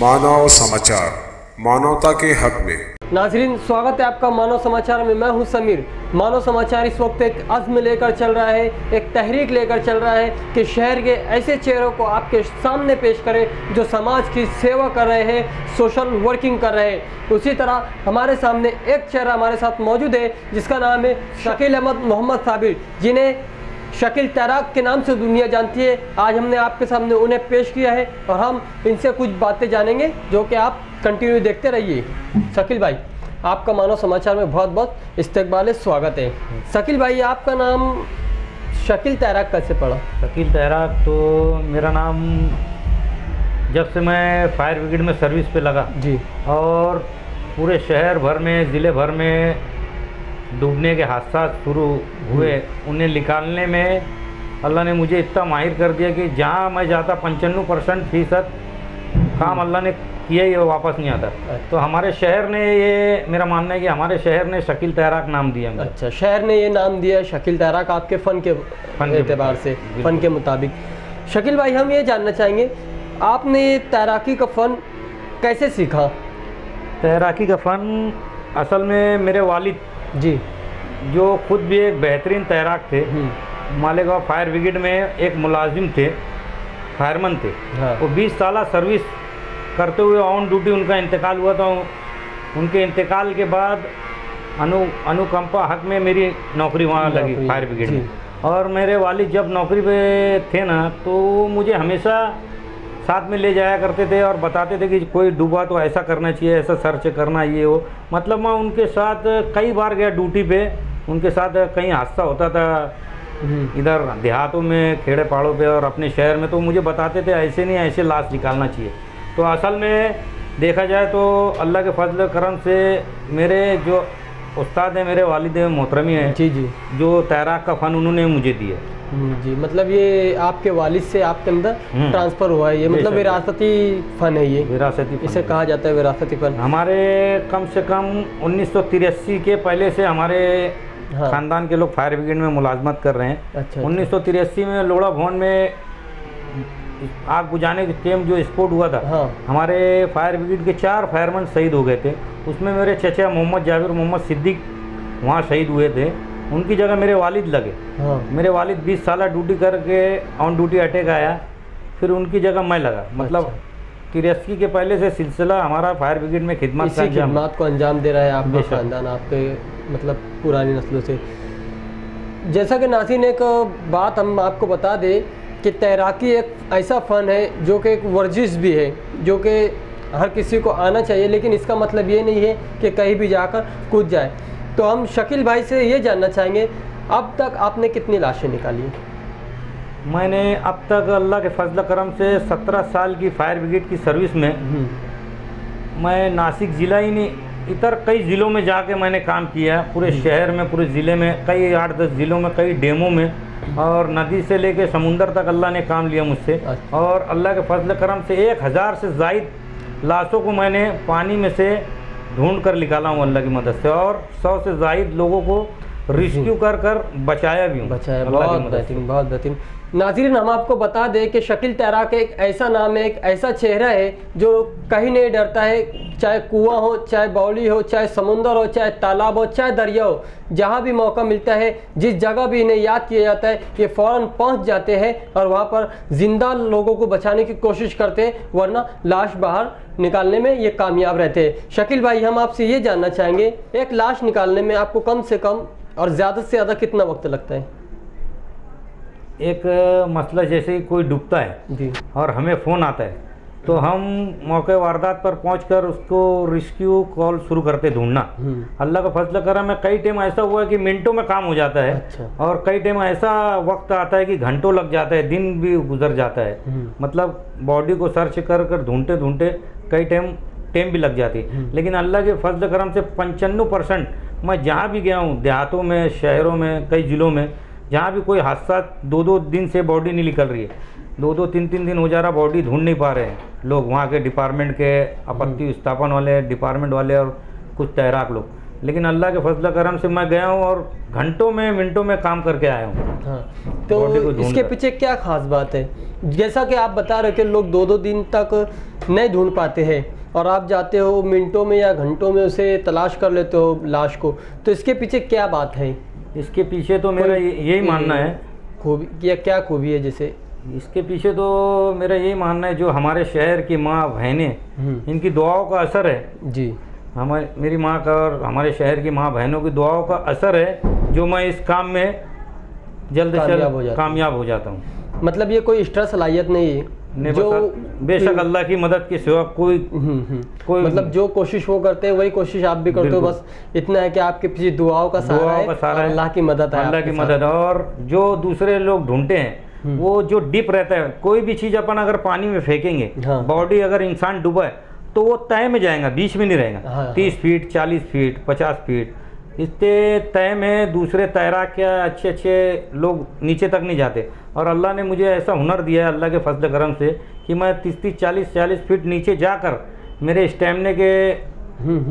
मानव समाचार, मानवता के हक में। नाज़रीन, स्वागत है आपका मानव समाचार में। मैं हूं समीर। मानव समाचार इस वक्त एक अज़्म लेकर चल रहा है, एक तहरीक लेकर चल रहा है कि शहर के ऐसे चेहरों को आपके सामने पेश करें जो समाज की सेवा कर रहे हैं, सोशल वर्किंग कर रहे हैं। उसी तरह हमारे सामने एक चेहरा हमारे साथ मौजूद है जिसका नाम है शकील अहमद मोहम्मद साबिर, जिन्हें शकील तैराक के नाम से दुनिया जानती है। आज हमने आपके सामने उन्हें पेश किया है और हम इनसे कुछ बातें जानेंगे जो कि आप कंटिन्यू देखते रहिए। शकील भाई, आपका मानव समाचार में बहुत बहुत इस्तकबाल, स्वागत है। शकील भाई, आपका नाम शकील तैराक कैसे पड़ा? शकील तैराक तो मेरा नाम जब से मैं फायर ब्रिगेड में सर्विस पे लगा जी, और पूरे शहर भर में, ज़िले भर में डूबने के हादसा शुरू हुए, उन्हें निकालने में अल्लाह ने मुझे इतना माहिर कर दिया कि जहाँ मैं जाता 95% काम अल्लाह ने किया ही वापस नहीं आता। तो हमारे शहर ने, ये मेरा मानना है कि हमारे शहर ने शकील तैराक नाम दिया मुझे। अच्छा, शहर ने ये नाम दिया शकील तैराक आपके फ़न के एतबार से, फ़न के मुताबिक। शकील भाई, हम ये जानना चाहेंगे आपने ये तैराकी का फ़न कैसे सीखा? तैराकी का फ़न असल में मेरे वालिद जी, जो खुद भी एक बेहतरीन तैराक थे, मालेगांव फायर ब्रिगेड में एक मुलाजिम थे, फायरमैन थे। हाँ। वो 20 साल सर्विस करते हुए ऑन ड्यूटी उनका इंतकाल हुआ था। उनके इंतकाल के बाद अनुकंपा हक में मेरी नौकरी वहाँ लगी फायर ब्रिगेड में। और मेरे वालिद जब नौकरी पे थे ना, तो मुझे हमेशा साथ में ले जाया करते थे और बताते थे कि कोई डूबा तो ऐसा करना चाहिए, ऐसा सर्च करना, ये वो। मतलब मैं उनके साथ कई बार गया ड्यूटी पे, उनके साथ कहीं हादसा होता था इधर देहातों में, खेड़े पहाड़ों पे और अपने शहर में, तो मुझे बताते थे ऐसे नहीं, ऐसे लाश निकालना चाहिए। तो असल में देखा जाए तो अल्लाह के फजल करम से मेरे जो उस्ताद हैं, मेरे वालिद मोहतरमी हैं जी जी, जो तैराक का फ़न उन्होंने मुझे दिया जी। मतलब ये आपके वालिद से आपके अंदर ट्रांसफ़र हुआ है, ये मतलब विरासती फ़न है, ये विरासती इसे कहा जाता है विरासती फ़न। हमारे कम से कम 1983 के पहले से हमारे ख़ानदान के लोग फायर ब्रिगेड में मुलाजमत कर रहे हैं। अच्छा, 1983 में लोड़ा भवन में आग बुझाने के टाइम जो स्पोर्ट हुआ था, हमारे फायर ब्रिगेड के 4 फायरमैन शहीद हो गए थे। उसमें मेरे चचा मोहम्मद जाबिर मोहम्मद सिद्दीक वहाँ शहीद हुए थे। उनकी जगह मेरे वालिद लगे। मेरे वालिद 20 साल ड्यूटी करके ऑन ड्यूटी अटैक आया, फिर उनकी जगह मैं लगा। मतलब 83 के पहले से सिलसिला हमारा फायर ब्रिगेड में खिदमत को अंजाम दे रहा है आपका ख़ानदान, आपके मतलब पुरानी नस्लों से। जैसा कि नाज़रीन, एक बात हम आपको बता दें कि तैराकी एक ऐसा फ़न है जो कि एक वर्जिश भी है, जो कि हर किसी को आना चाहिए, लेकिन इसका मतलब ये नहीं है कि कहीं भी जाकर कूद जाए। तो हम शकील भाई से ये जानना चाहेंगे, अब तक आपने कितनी लाशें निकाली? मैंने अब तक अल्लाह के फजल करम से 17 साल की फायर ब्रिगेड की सर्विस में मैं नासिक ज़िला ही नहीं, इतर कई ज़िलों में जाके मैंने काम किया। पूरे शहर में, पूरे ज़िले में, कई 8-10 ज़िलों में, कई डेमों में, और नदी से लेके समुंदर तक अल्लाह ने काम लिया मुझसे। और अल्लाह के फजल करम से 1000 से ज़ायद लाशों को मैंने पानी में से ढूंढ कर निकाला हूँ अल्लाह की मदद से, और 100 से ज़ायद लोगों को रिस्क्यू कर बचाया भी हूँ। बहुत बेहतरीन, बहुत बेहतरीन। नाज़रीन, हम आपको बता दें कि शकील तैराक एक ऐसा नाम है, एक ऐसा चेहरा है जो कहीं नहीं डरता है। चाहे कुआं हो, चाहे बावली हो, चाहे समुंदर हो, चाहे तालाब हो, चाहे दरिया हो, जहाँ भी मौका मिलता है, जिस जगह भी इन्हें याद किया जाता है, ये फ़ौरन पहुँच जाते हैं और वहाँ पर ज़िंदा लोगों को बचाने की कोशिश करते हैं, वरना लाश बाहर निकालने में ये कामयाब रहते हैं। शकील भाई, हम आपसे ये जानना चाहेंगे, एक लाश निकालने में आपको कम से कम और ज़्यादा से ज़्यादा कितना वक्त लगता है? एक मसला जैसे ही कोई डूबता है जी, और हमें फ़ोन आता है, तो हम मौके वारदात पर पहुंचकर उसको रिस्क्यू कॉल शुरू करते ढूंढना। अल्लाह का फजल करम है, कई टाइम ऐसा हुआ है कि मिनटों में काम हो जाता है। अच्छा। और कई टाइम ऐसा वक्त आता है कि घंटों लग जाता है, दिन भी गुजर जाता है। मतलब बॉडी को सर्च कर ढूंढते ढूंढते कई टाइम भी लग जाती है। लेकिन अल्लाह के फजल करम से 95% मैं जहाँ भी गया हूँ, देहातों में, शहरों में, कई ज़िलों में, जहाँ भी कोई हादसा 2-2 दिन से बॉडी नहीं निकल रही है, 2-2 3-3 दिन हो जा रहा, बॉडी ढूंढ नहीं पा रहे हैं लोग, वहाँ के डिपार्टमेंट के आपत्ति स्थापन वाले डिपार्टमेंट वाले और कुछ तैराक लोग। लेकिन अल्लाह के फजल करम से मैं गया हूँ और घंटों में मिनटों में काम करके आया हूँ। हाँ, बॉडी को तो ढूंढ इसके कर। पीछे क्या खास बात है? जैसा कि आप बता रहे थे लोग 2-2 दिन तक नहीं ढूंढ पाते हैं और आप जाते हो मिनटों में या घंटों में उसे तलाश कर लेते हो लाश को, तो इसके पीछे क्या बात है? इसके पीछे तो मेरा यही मानना है, खूबी या क्या खूबी है जैसे? इसके पीछे तो मेरा यही मानना है जो हमारे शहर की माँ बहनें, इनकी दुआओं का असर है। जी, मेरी माँ का और हमारे शहर की माँ बहनों की दुआओं का असर है जो मैं इस काम में जल्द से जल्द कामयाब हो जाता हूँ। मतलब ये कोई एक्स्ट्रा सलाहियत नहीं है जो बेशक अल्लाह की मदद के सिवा कोई मतलब जो कोशिश वो करते हैं वही कोशिश आप भी करते हो, बस इतना है कि आपके पीछे दुआओं का सहारा है और अल्लाह की मदद है, अल्लाह की मदद। और जो दूसरे लोग ढूंढते हैं वो जो डीप रहता है, कोई भी चीज़ अपन अगर पानी में फेंकेंगे, बॉडी अगर इंसान डूबा है तो वो तय में जाएगा, बीच में नहीं रहेगा। 30 फीट 40 फीट 50 फीट इतने तय में दूसरे तैराक क्या अच्छे अच्छे लोग नीचे तक नहीं जाते। और अल्लाह ने मुझे ऐसा हुनर दिया है अल्लाह के फजल करम से कि मैं 30-30 40-40 फीट नीचे जाकर मेरे स्टैमिने के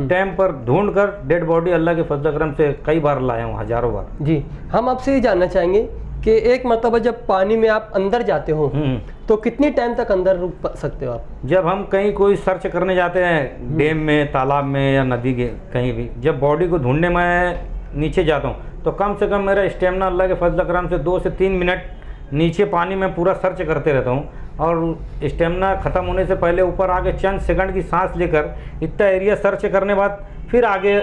टाइम पर ढूंढकर डेड बॉडी अल्लाह के फजल करम से कई बार लाया हूँ, हज़ारों बार। जी, हम आपसे ये जानना चाहेंगे कि एक मरतबा जब पानी में आप अंदर जाते हो तो कितनी टाइम तक अंदर रुक सकते हो आप? जब हम कहीं कोई सर्च करने जाते हैं डैम में, तालाब में या नदी के कहीं भी, जब बॉडी को ढूंढने में नीचे जाता हूँ तो कम से कम मेरा स्टेमिना अल्लाह के फजल करम से 2 से 3 मिनट नीचे पानी में पूरा सर्च करते रहता हूँ। और स्टेमिना ख़त्म होने से पहले ऊपर आके चंद सेकंड की सांस लेकर इतना एरिया सर्च करने बाद फिर आगे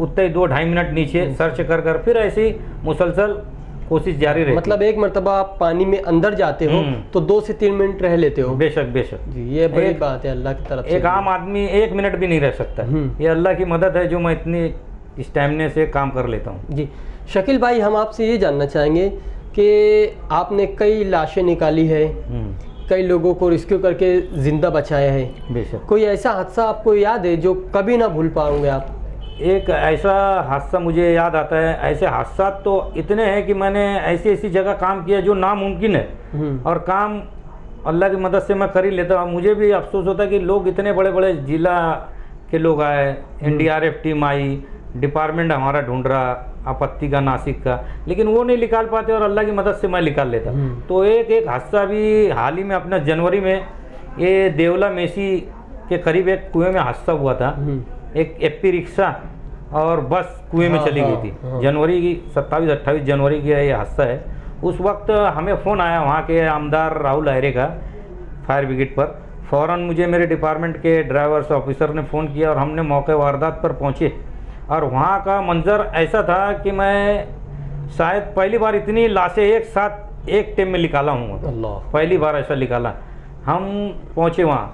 उतने ही 2-2.5 मिनट नीचे सर्च कर फिर ऐसे ही मुसलसल कोशिश जारी रहती है। मतलब एक मरतबा आप पानी में अंदर जाते हो तो 2 से 3 मिनट रह लेते हो? बेशक बेशक जी, ये बड़ी बात है अल्लाह की तरफ से। एक आम आदमी 1 मिनट भी नहीं रह सकता। ये अल्लाह की मदद है जो मैं इतनी स्टैमिने से काम कर लेता हूँ। जी, शकील भाई हम आपसे ये जानना चाहेंगे कि आपने कई लाशें निकाली है, कई लोगों को रेस्क्यू करके ज़िंदा बचाया है, बेशक। कोई ऐसा हादसा आपको याद है जो कभी ना भूल पाओगे आप? एक ऐसा हादसा मुझे याद आता है। ऐसे हादसा तो इतने हैं कि मैंने ऐसी ऐसी जगह काम किया जो नामुमकिन है और काम अल्लाह की मदद से मैं कर ही लेता हूँ। मुझे भी अफसोस होता है कि लोग इतने बड़े बड़े जिला के लोग आए, NDRF टीम आई, डिपार्टमेंट हमारा ढूंढ रहा आपत्ति का, नासिक का, लेकिन वो नहीं निकाल पाते और अल्लाह की मदद से मैं निकाल लेता। तो एक हादसा भी हाल ही में अपना जनवरी में ये देवला मेसी के करीब एक कुएं में हादसा हुआ था। एक एपी रिक्शा और बस कुएं में चली गई थी। जनवरी की 27-28 जनवरी की ये हादसा है। उस वक्त हमें फ़ोन आया वहाँ के आमदार राहुल अहरे का, फायर ब्रिगेड पर। फ़ौरन मुझे मेरे डिपार्टमेंट के ड्राइवर्स ऑफिसर ने फ़ोन किया और हमने मौके वारदात पर पहुँचे। और वहाँ का मंज़र ऐसा था कि मैं शायद पहली बार इतनी लाशें एक साथ एक टाइम में निकाला हूँ। पहली बार ऐसा निकाला। हम पहुँचे वहाँ,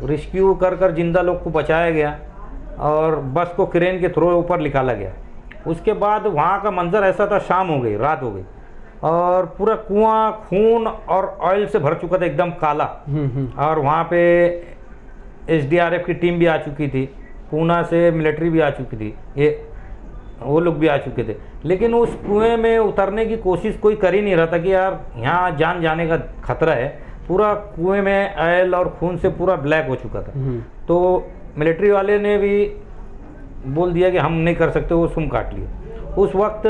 रेस्क्यू कर जिंदा लोग को बचाया गया और बस को क्रेन के थ्रू ऊपर निकाला गया। उसके बाद वहाँ का मंजर ऐसा था, शाम हो गई, रात हो गई और पूरा कुआं खून और ऑयल से भर चुका था, एकदम काला। और वहाँ पे SDRF की टीम भी आ चुकी थी, पूना से मिलिट्री भी आ चुकी थी, ये वो लोग भी आ चुके थे। लेकिन उस कुएं में उतरने की कोशिश कोई कर ही नहीं रहा था कि यार यहाँ जान जाने का खतरा है। पूरा कुएं में ऑयल और खून से पूरा ब्लैक हो चुका था। तो मिलिट्री वाले ने भी बोल दिया कि हम नहीं कर सकते, वो सुम काट लिए। उस वक्त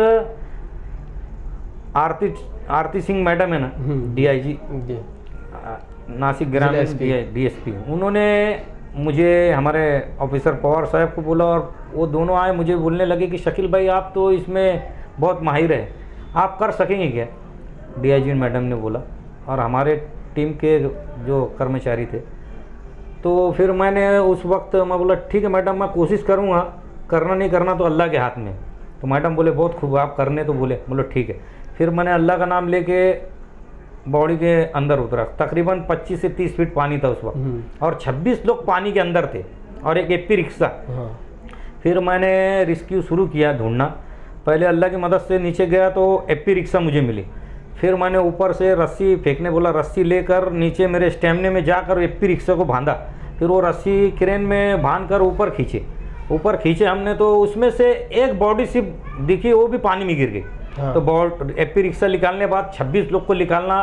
आरती सिंह मैडम है ना, DIG नासिक ग्रामीण DSP, उन्होंने मुझे हमारे ऑफिसर पवार साहब को बोला और वो दोनों आए, मुझे बोलने लगे कि शकील भाई आप तो इसमें बहुत माहिर है, आप कर सकेंगे क्या? DIG मैडम ने बोला और हमारे टीम के जो कर्मचारी थे। तो फिर मैंने उस वक्त मैं बोला ठीक है मैडम, मैं कोशिश करूँगा, करना नहीं करना तो अल्लाह के हाथ में। तो मैडम बोले बहुत खूब, आप करने तो बोले ठीक है। फिर मैंने अल्लाह का नाम लेके बॉडी के अंदर उतरा। तकरीबन 25 से 30 फीट पानी था उस वक्त और 26 लोग पानी के अंदर थे और एक एपी रिक्शा। फिर मैंने रेस्क्यू शुरू किया ढूंढना। पहले अल्लाह की मदद से नीचे गया तो एपी रिक्शा मुझे मिली। फिर मैंने ऊपर से रस्सी फेंकने बोला, रस्सी लेकर नीचे मेरे स्टेमिने में जाकर एपी रिक्शा को बांधा। फिर वो रस्सी क्रेन में बांध कर ऊपर खींचे हमने, तो उसमें से एक बॉडी सिर्फ दिखी, वो भी पानी में गिर गई। तो एपी रिक्शा निकालने के बाद 26 लोग को निकालना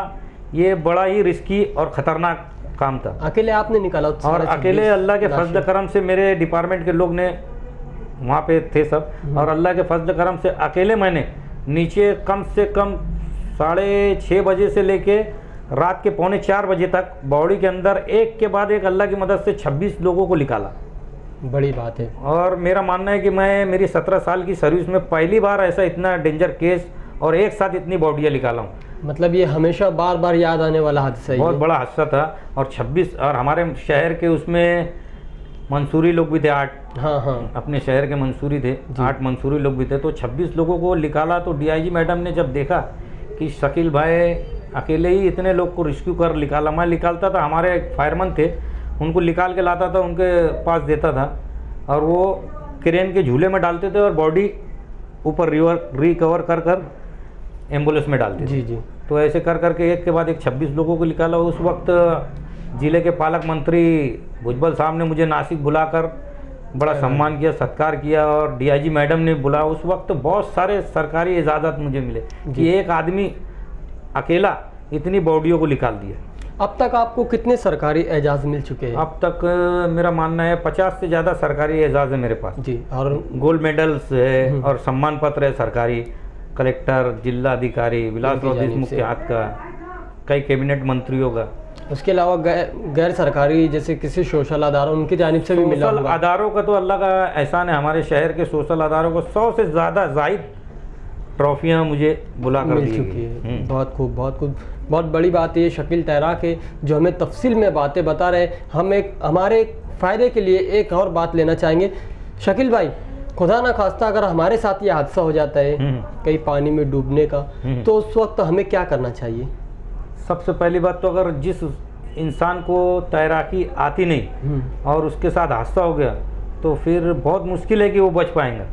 ये बड़ा ही रिस्की और ख़तरनाक काम था। अकेले आपने निकाला? और अकेले अल्लाह के फजल करम से मेरे डिपार्टमेंट के लोग ने वहाँ पे थे सब। और अल्लाह के फजल करम से अकेले मैंने नीचे कम से कम 6:30 बजे से लेके रात के 3:45 बजे तक बॉडी के अंदर एक के बाद एक अल्लाह की मदद से 26 लोगों को निकाला। बड़ी बात है। और मेरा मानना है कि मैं मेरी 17 साल की सर्विस में पहली बार ऐसा इतना डेंजर केस और एक साथ इतनी बॉडियाँ निकाला हूँ। मतलब ये हमेशा बार बार याद आने वाला हादसा है। बहुत बड़ा हादसा था। और 26 और हमारे शहर के उसमें मंसूरी लोग भी थे 8। हाँ हाँ, अपने शहर के मंसूरी थे 8 मंसूरी लोग भी थे। तो 26 लोगों को निकाला। तो डीआईजी मैडम ने जब देखा कि शकील भाई अकेले ही इतने लोग को रेस्क्यू कर निकाला, मैं निकालता था, हमारे फायरमैन थे उनको निकाल के लाता था, उनके पास देता था और वो क्रेन के झूले में डालते थे और बॉडी ऊपर रिकवर कर कर एम्बुलेंस में डालते थे। जी जी। तो ऐसे कर करके एक के बाद एक 26 लोगों को निकाला। उस वक्त ज़िले के पालक मंत्री भुजबल साहब ने मुझे नासिक बुलाकर बड़ा सम्मान किया, सत्कार किया और डीआईजी मैडम ने बुला। उस वक्त बहुत सारे सरकारी इजाज़त मुझे मिले कि एक आदमी अकेला इतनी बॉडियों को निकाल दिया। अब तक आपको कितने सरकारी एजाज़ मिल चुके हैं? अब तक मेरा मानना है 50 से ज़्यादा सरकारी एजाज़ है मेरे पास जी। और गोल्ड मेडल्स है और सम्मान पत्र है सरकारी, कलेक्टर, जिला अधिकारी विलासराव देशमुख के हाथ का, कई कैबिनेट मंत्रियों का। उसके अलावा गैर सरकारी जैसे किसी सोशल अदारों उनकी जानिब से भी मिला सोशल होगा? अदारों का तो अल्लाह का एहसान है, हमारे शहर के सोशल अदारों को 100 से ज़्यादा जायद ट्रॉफियाँ मुझे बुला कर मिल दी चुकी गई। है। बहुत खूब, बहुत खूब। बहुत बड़ी बात है ये शकील तैराक है जो हमें तफसील में बातें बता रहे हैं। हम हमारे फ़ायदे के लिए एक और बात लेना चाहेंगे। शकील भाई, खुदा ना खास्ता अगर हमारे साथ ये हादसा हो जाता है कहीं पानी में डूबने का, तो उस वक्त हमें क्या करना चाहिए? सबसे पहली बात तो अगर जिस इंसान को तैराकी आती नहीं और उसके साथ हादसा हो गया तो फिर बहुत मुश्किल है कि वो बच पाएगा,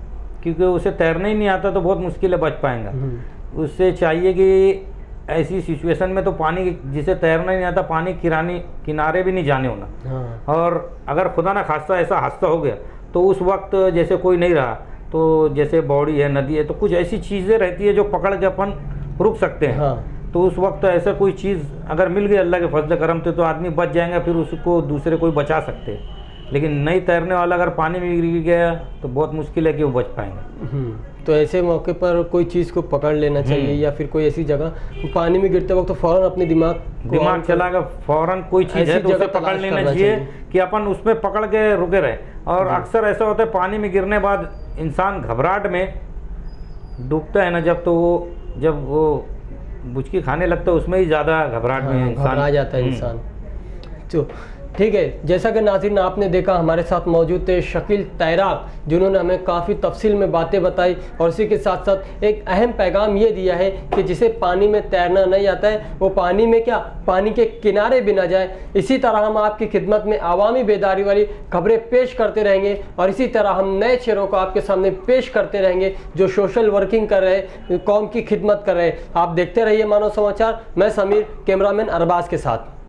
क्योंकि उसे तैरना ही नहीं आता तो बहुत मुश्किल है बच पाएगा। उससे चाहिए कि ऐसी सिचुएशन में तो पानी, जिसे तैरना ही नहीं आता, पानी किनारे भी नहीं जाने होना। हाँ। और अगर खुदा ना खास्ता ऐसा हादसा हो गया तो उस वक्त जैसे कोई नहीं रहा, तो जैसे बॉडी है, नदी है, तो कुछ ऐसी चीज़ें रहती है जो पकड़ के अपन रुक सकते हैं। हाँ। तो उस वक्त ऐसा कोई चीज़ अगर मिल गई अल्लाह के फजल करम से तो आदमी बच जाएगा, फिर उसको दूसरे कोई बचा सकते हैं। लेकिन नहीं तैरने वाला अगर पानी में गिर गया तो बहुत मुश्किल है कि वो बच पाएंगे। तो ऐसे मौके पर कोई चीज़ को पकड़ लेना चाहिए या फिर कोई ऐसी जगह पानी में गिरते वक्त तो फ़ौरन अपने दिमाग चलाकर फ़ौरन कोई चीज़ है तो उसे पकड़ लेना चाहिए कि अपन उसमें पकड़ के रुके रहे। और अक्सर ऐसा होता है पानी में गिरने बाद इंसान घबराहट में डूबता है ना, जब वो बुचकी खाने लगता है उसमें ही ज़्यादा घबराहट में घबरा जाता है इंसान। तो ठीक है, जैसा कि नाज़रीन आपने देखा हमारे साथ मौजूद थे शकील तैराक, जिन्होंने हमें काफ़ी तफसील में बातें बताई और इसी के साथ साथ एक अहम पैगाम ये दिया है कि जिसे पानी में तैरना नहीं आता है वो पानी में क्या, पानी के किनारे भी ना जाए। इसी तरह हम आपकी खिदमत में आवामी बेदारी वाली खबरें पेश करते रहेंगे और इसी तरह हम नए चेहरों को आपके सामने पेश करते रहेंगे जो सोशल वर्किंग कर रहे, कौम की खिदमत कर रहे। आप देखते रहिए मानव समाचार। मैं समीर, कैमरामैन अरबाज के साथ।